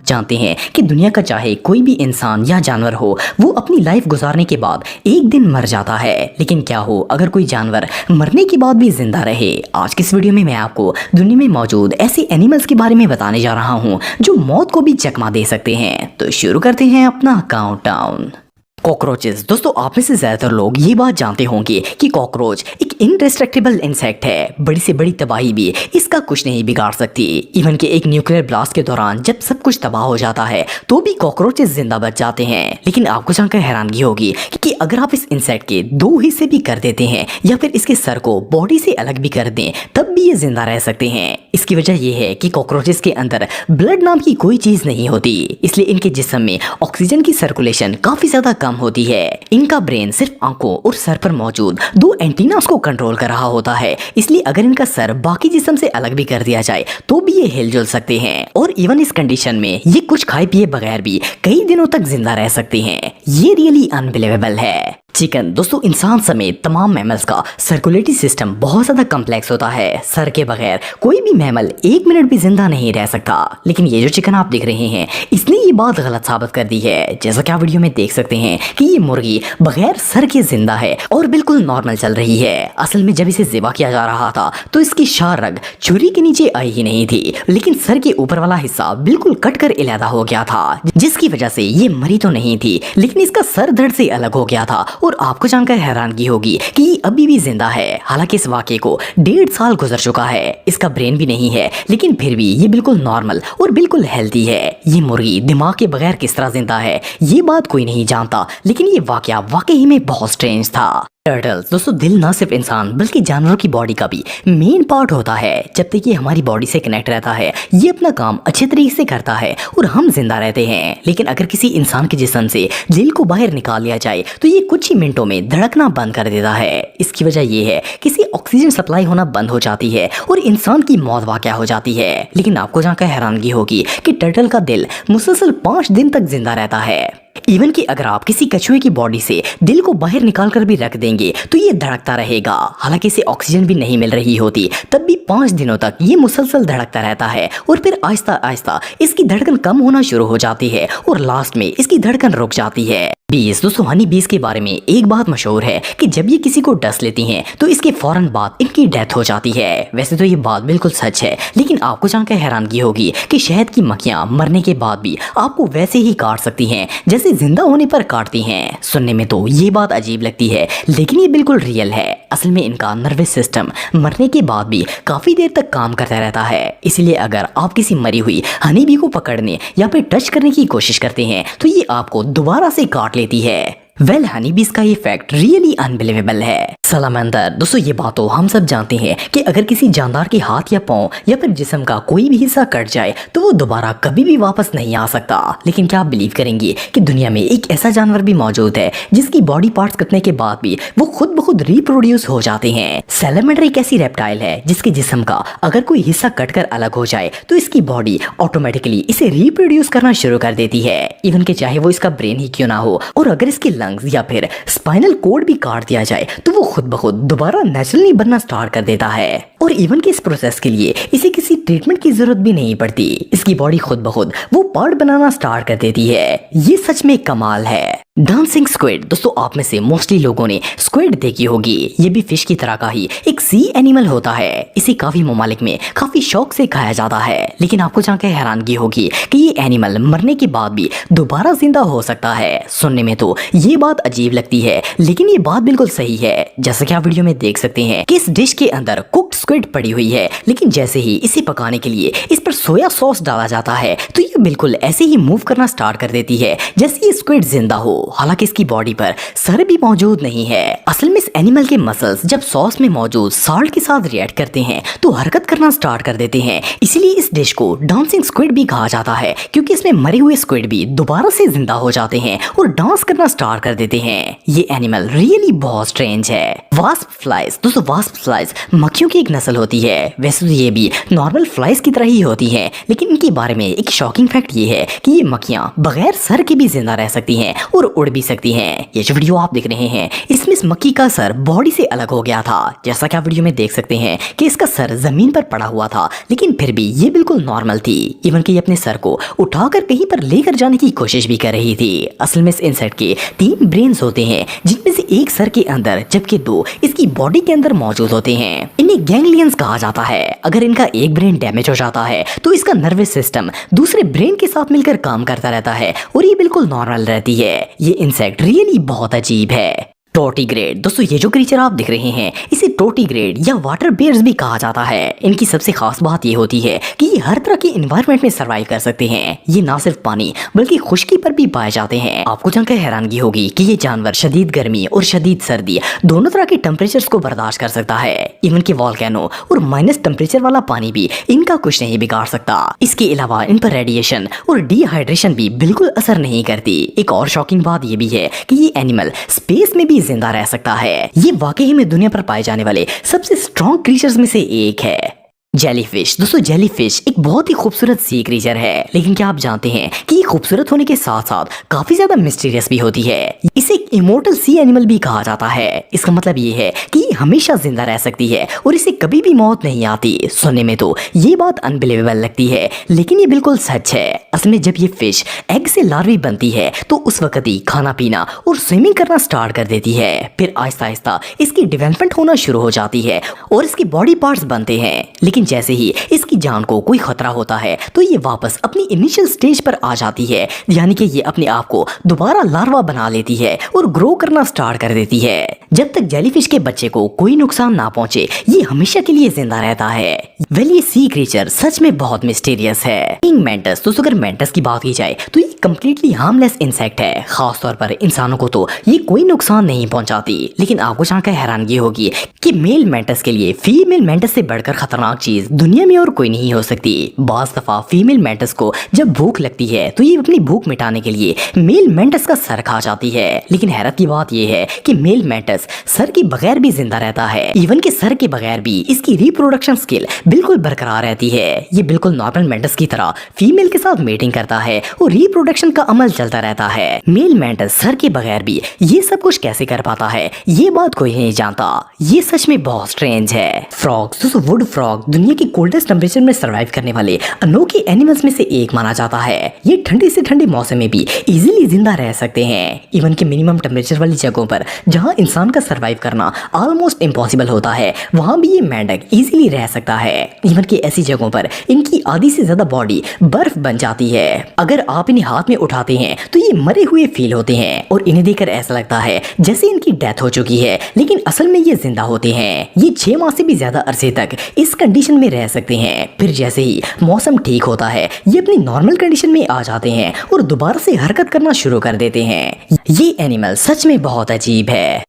जानते हैं कि दुनिया का चाहे कोई भी इंसान या जानवर हो, वो अपनी लाइफ गुजारने के बाद एक दिन मर जाता है। लेकिन क्या हो अगर कोई जानवर मरने के बाद भी जिंदा रहे? आज की इस वीडियो में मैं आपको दुनिया में मौजूद ऐसे एनिमल्स के बारे में बताने जा रहा हूँ जो मौत को भी चकमा दे सकते हैं। तो शुरू करते हैं अपना काउंटडाउन। कॉकरोचेस। दोस्तों आप में से ज्यादातर लोग ये बात जानते होंगे कि कॉकरोच एक इनडिस्ट्रक्टिबल इंसेक्ट है। बड़ी से बड़ी तबाही भी इसका कुछ नहीं बिगाड़ सकती। इवन के एक न्यूक्लियर ब्लास्ट के दौरान जब सब कुछ तबाह हो जाता है तो भी कॉकरोचेस जिंदा बच जाते हैं। लेकिन आपको जानकर हैरानगी होगी कि अगर आप इस इंसेक्ट के दो हिस्से भी कर देते हैं या फिर इसके सर को बॉडी से अलग भी कर दें तब भी ये जिंदा रह सकते हैं। इसकी वजह यह है कि कॉकरोचेस के अंदर ब्लड नाम की कोई चीज नहीं होती, इसलिए इनके जिस्म में ऑक्सीजन की सर्कुलेशन काफी ज्यादा कम होती है। इनका ब्रेन सिर्फ आंखों और सर पर मौजूद दो एंटीनास को कंट्रोल कर रहा होता है, इसलिए अगर इनका सर बाकी जिस्म से अलग भी कर दिया जाए तो भी ये हिलजुल सकते हैं। और इवन इस कंडीशन में ये कुछ खाए पिए बगैर भी कई दिनों तक जिंदा रह सकते हैं। ये रियली अनबिलीवेबल है। चिकन। दोस्तों इंसान समेत तमाम मैमल्स का सर्कुलेटरी सिस्टम बहुत ज्यादा कम्प्लेक्स होता है। सर के बगैर कोई भी मैमल एक मिनट भी जिंदा नहीं रह सकता। लेकिन ये जो चिकन आप देख रहे हैं इसने ये बात गलत साबित कर दी है। जैसा कि आप वीडियो में देख सकते हैं कि ये मुर्गी बगैर सर के जिंदा है और बिल्कुल नॉर्मल चल रही है। असल में जब इसे ज़िबा किया जा रहा था तो इसकी शार रग छुरी के नीचे आई ही नहीं थी, लेकिन सर के ऊपर वाला हिस्सा बिल्कुल कट कर इलादा हो गया था, जिसकी वजह से ये मरी तो नहीं थी लेकिन इसका सर धड़ से अलग हो गया था। और आपको जानकर हैरानगी होगी कि ये अभी भी जिंदा है। हालांकि इस वाकये को 1.5 साल गुजर चुका है। इसका ब्रेन भी नहीं है लेकिन फिर भी ये बिल्कुल नॉर्मल और बिल्कुल हेल्दी है। ये मुर्गी दिमाग के बगैर किस तरह जिंदा है ये बात कोई नहीं जानता, लेकिन ये वाकया वाकई में बहुत स्ट्रेंज था। टर्टल्स। दोस्तों दिल ना सिर्फ इंसान बल्कि जानवरों की बॉडी का भी मेन पार्ट होता है। जब तक ये हमारी बॉडी से कनेक्ट रहता है ये अपना काम अच्छे तरीके से करता है और हम जिंदा रहते हैं। लेकिन अगर किसी इंसान के जिस्म से दिल को बाहर निकाल लिया जाए तो ये कुछ ही मिनटों में धड़कना बंद कर देता है। इसकी वजह ये है कि इसे ऑक्सीजन सप्लाई होना बंद हो जाती है और इंसान की मौत वाकया हो जाती है। लेकिन आपको जानकर हैरानगी होगी कि टर्टल का दिल मुसलसल 5 दिन तक जिंदा रहता है। इवन कि अगर आप किसी कछुए की बॉडी से दिल को बाहर निकाल कर भी रख देंगे तो ये धड़कता रहेगा। हालांकि इसे ऑक्सीजन भी नहीं मिल रही होती तब भी 5 दिनों तक ये मुसलसल धड़कता रहता है और फिर आहिस्ता आहिस्ता इसकी धड़कन कम होना शुरू हो जाती है और लास्ट में इसकी धड़कन रुक जाती है। बीज। दोस्तों हनी बीज के बारे में एक बात मशहूर है कि जब ये किसी को डस लेती हैं तो इसके फौरन बाद इनकी डेथ हो जाती है। वैसे तो ये बात बिल्कुल सच है, लेकिन आपको जानकर हैरानगी होगी कि शहद की मक्खियां मरने के बाद भी आपको वैसे ही काट सकती हैं जैसे जिंदा होने पर काटती हैं। सुनने में तो ये बात अजीब लगती है लेकिन ये बिल्कुल रियल है। असल में इनका नर्वस सिस्टम मरने के बाद भी काफी देर तक काम करता रहता है। इसलिए अगर आप किसी मरी हुई हनी बी को पकड़ने या फिर टच करने की कोशिश करते हैं तो ये आपको दोबारा से काट लेती है। वेल हनी बीज का ये फैक्ट रियली अनबिलीवेबल है। सलामंदर। दोस्तों ये बात तो हम सब जानते हैं कि अगर किसी जानदार के हाथ या पांव या फिर जिस्म का कोई भी हिस्सा कट जाए तो वो दोबारा कभी भी वापस नहीं आ सकता। लेकिन क्या आप बिलीव करेंगे कि दुनिया में एक ऐसा जानवर भी मौजूद है जिसकी बॉडी पार्ट्स कटने के बाद भी वो खुद ब खुद रिप्रोड्यूस हो जाते हैं। सैलमेंडर एक ऐसी रेप्टाइल है जिसके जिस्म का अगर कोई हिस्सा कटकर अलग हो जाए तो इसकी बॉडी ऑटोमेटिकली इसे रिप्रोड्यूस करना शुरू कर देती है। इवन के चाहे वो इसका ब्रेन ही क्यों ना हो, और अगर इसके लंग्स या फिर स्पाइनल कोड भी काट दिया जाए तो वो खुद ब खुद दोबारा नेचुरली बनना स्टार्ट कर देता है। और इवन के इस प्रोसेस के लिए इसे किसी ट्रीटमेंट की जरूरत भी नहीं पड़ती। इसकी बॉडी खुद ब खुद वो पार्ट बनाना स्टार्ट कर देती है। ये सच में कमाल है। Dancing squid. दोस्तों आप में से मोस्टली लोगों ने स्क्विड देखी होगी। ये भी फिश की तरह का ही एक सी एनिमल होता है। इसे काफी ममालिक में काफी शौक से खाया जाता है। लेकिन आपको जानकर हैरानगी होगी कि ये एनिमल मरने के बाद भी दोबारा जिंदा हो सकता है। सुनने में तो ये बात अजीब लगती है लेकिन ये बात बिल्कुल सही है। जैसा कि आप वीडियो में देख सकते हैं कि इस डिश के अंदर कुक्ड स्क्विड पड़ी हुई है, लेकिन जैसे ही इसे पकाने के लिए इस पर सोया सॉस डाला जाता है तो ये बिल्कुल ऐसे ही मूव करना स्टार्ट कर देती है जैसे ये स्क्विड जिंदा हो। हालांकि इसकी बॉडी पर सर भी मौजूद नहीं है। असल में इस एनिमल के मसल्स जब सॉस में मौजूद साल्ट के साथ रिएक्ट करते हैं तो हरकत करना स्टार्ट कर देते हैं। इसीलिए इस डिश को डांसिंग स्क्विड भी कहा जाता है, क्योंकि इसमें मरे हुए स्क्विड भी दोबारा से जिंदा हो जाते हैं और डांस करना स्टार्ट कर देते हैं। ये एनिमल रियली बहुत स्ट्रेंज है। Wasp flies. दोस्तों वास्प फ्लाइज मक्खियों की एक नस्ल होती है। वैसे तो ये भी नॉर्मल फ्लाइज की तरह ही होती है, लेकिन इनके बारे में एक शॉकिंग फैक्ट ये है कि ये मक्खियां बगैर सर के भी जिंदा रह सकती हैं और उड़ भी सकती हैं। ये जो वीडियो आप देख रहे हैं इसमें इस मक्खी का सर बॉडी से अलग हो गया था। जैसा कि आप वीडियो में देख सकते हैं कि इसका सर जमीन पर पड़ा हुआ था, लेकिन फिर भी ये बिल्कुल नॉर्मल थी। इवन कि ये अपने सर को उठाकर कहीं पर लेकर जाने की कोशिश भी कर रही थी। असल में इस इंसेक्ट के 3 ब्रेन्स होते हैं, जिनमें से एक सर के अंदर जबकि 2 इसकी बॉडी के अंदर मौजूद होते हैं। इन्हें गैंग्लियंस कहा जाता है। अगर इनका एक ब्रेन डैमेज हो जाता है तो इसका नर्वस सिस्टम दूसरे ब्रेन के साथ मिलकर काम करता रहता है और ये बिल्कुल नॉर्मल रहती है। ये इंसेक्ट रियली बहुत अजीब है। टोर्टिग्रेड। दोस्तों ये जो क्रीचर आप दिख रहे हैं इसे टोर्टिग्रेड या वाटर बेयर्स भी कहा जाता है। इनकी सबसे खास बात ये होती है कि ये हर तरह के एनवायरनमेंट में सर्वाइव कर सकते हैं। ये ना सिर्फ पानी बल्कि खुश्की पर भी पाए जाते हैं। आपको जानकर हैरानगी होगी कि ये जानवर शदीद गर्मी और शदीद सर्दी दोनों तरह के टेम्परेचर्स को बर्दाश्त कर सकता है। इवन कि वॉल्केनो और माइनस टेम्परेचर वाला पानी भी इनका कुछ नहीं बिगाड़ सकता। इसके अलावा इन पर रेडिएशन और डिहाइड्रेशन भी बिल्कुल असर नहीं करती। एक और शॉकिंग बात ये भी है कि ये एनिमल स्पेस में भी जिंदा रह सकता है। ये वाकई में दुनिया पर पाए जाने वाले सबसे स्ट्रॉन्ग क्रीचर्स में से एक है। जेलीफिश। दोस्तों जेलीफिश एक बहुत ही खूबसूरत सी क्रीचर है, लेकिन क्या आप जानते हैं कि ये खूबसूरत होने के साथ साथ काफी ज्यादा मिस्टीरियस भी होती है। इसे एक इमोर्टल सी एनिमल भी कहा जाता है। इसका मतलब ये है कि ये हमेशा जिंदा रह सकती है और इसे कभी भी मौत नहीं आती। सुनने में तो ये बात अनबिलीवेबल लगती है, लेकिन ये बिल्कुल सच है। असल में जब ये फिश एग से लार्वी बनती है तो उस वक्त ही खाना पीना और स्विमिंग करना स्टार्ट कर देती है। फिर आहिस्ता आहिस्ता इसकी डेवलपमेंट होना शुरू हो जाती है और इसके बॉडी पार्ट्स बनते हैं। लेकिन जैसे ही इसकी जान को कोई खतरा होता है तो ये वापस अपनी इनिशियल स्टेज पर आ जाती है, यानी कि ये अपने आप को दोबारा लार्वा बना लेती है और ग्रो करना स्टार्ट कर देती है। जब तक जेलीफिश के बच्चे को कोई नुकसान ना पहुंचे ये हमेशा के लिए जिंदा रहता है। वेल ये सी क्रीचर सच में बहुत मिस्टीरियस है। King mantis. दोस्तों अगर मेंटिस की बात की जाए तो ये कम्प्लीटली हार्मलेस इंसेक्ट है। खास तौर पर इंसानों को तो ये कोई नुकसान नहीं पहुंचाती, लेकिन आपको जानकर हैरानगी होगी कि मेल मेंटिस के लिए फीमेल मेंटिस से बढ़कर खतरनाक चीज दुनिया में और कोई नहीं हो सकती। बाज दफा फीमेल मेंटिस को जब भूख लगती है तो ये अपनी भूख मिटाने के लिए मेल मेंटिस का सर खा जाती है। लेकिन हैरत की बात यह है कि मेल मेंटिस सर के बगैर भी जिंदा रहता है। इवन के सर के बगैर भी इसकी रिप्रोडक्शन स्किल बिल्कुल बरकरार रहती है। ये बिल्कुल नॉर्मल मेंटिस की तरह फीमेल के साथ मेटिंग करता है और रिप्रोडक्शन का अमल चलता रहता है। मेल मेंटिस सर के बगैर भी ये सब कुछ कैसे कर पाता है ये बात कोई नहीं जानता। ये सच में बहुत स्ट्रेंज है। फ्रॉग्स। दोस्तों वुड फ्रॉग दुनिया की कोल्डेस्ट टेम्परेचर में सर्वाइव करने वाले अनोखे एनिमल्स में से एक माना जाता है। ये ठंडे से ठंडे मौसम में भी इजीली जिंदा रह सकते हैं। इवन के मिनिमम टेम्परेचर वाली जगहों पर जहां इंसान का सर्वाइव करना ऑलमोस्ट इम्पॉसिबल होता है वहां भी ये मेंढक इजीली रह सकता है। इवन की ऐसी जगहों पर इनकी आधी से ज्यादा बॉडी बर्फ बन जाती है। अगर आप इन्हें हाथ में उठाते हैं तो ये मरे हुए फील होते हैं और इन्हें देखकर ऐसा लगता है जैसे इनकी डेथ हो चुकी है, लेकिन असल में ये जिंदा होते हैं। ये 6 माह से भी ज्यादा अरसे तक इस कंडीशन में रह सकते हैं। फिर जैसे ही मौसम ठीक होता है ये अपनी नॉर्मल कंडीशन में आ जाते हैं और दोबारा से हरकत करना शुरू कर देते हैं। ये एनिमल सच में बहुत अजीब है।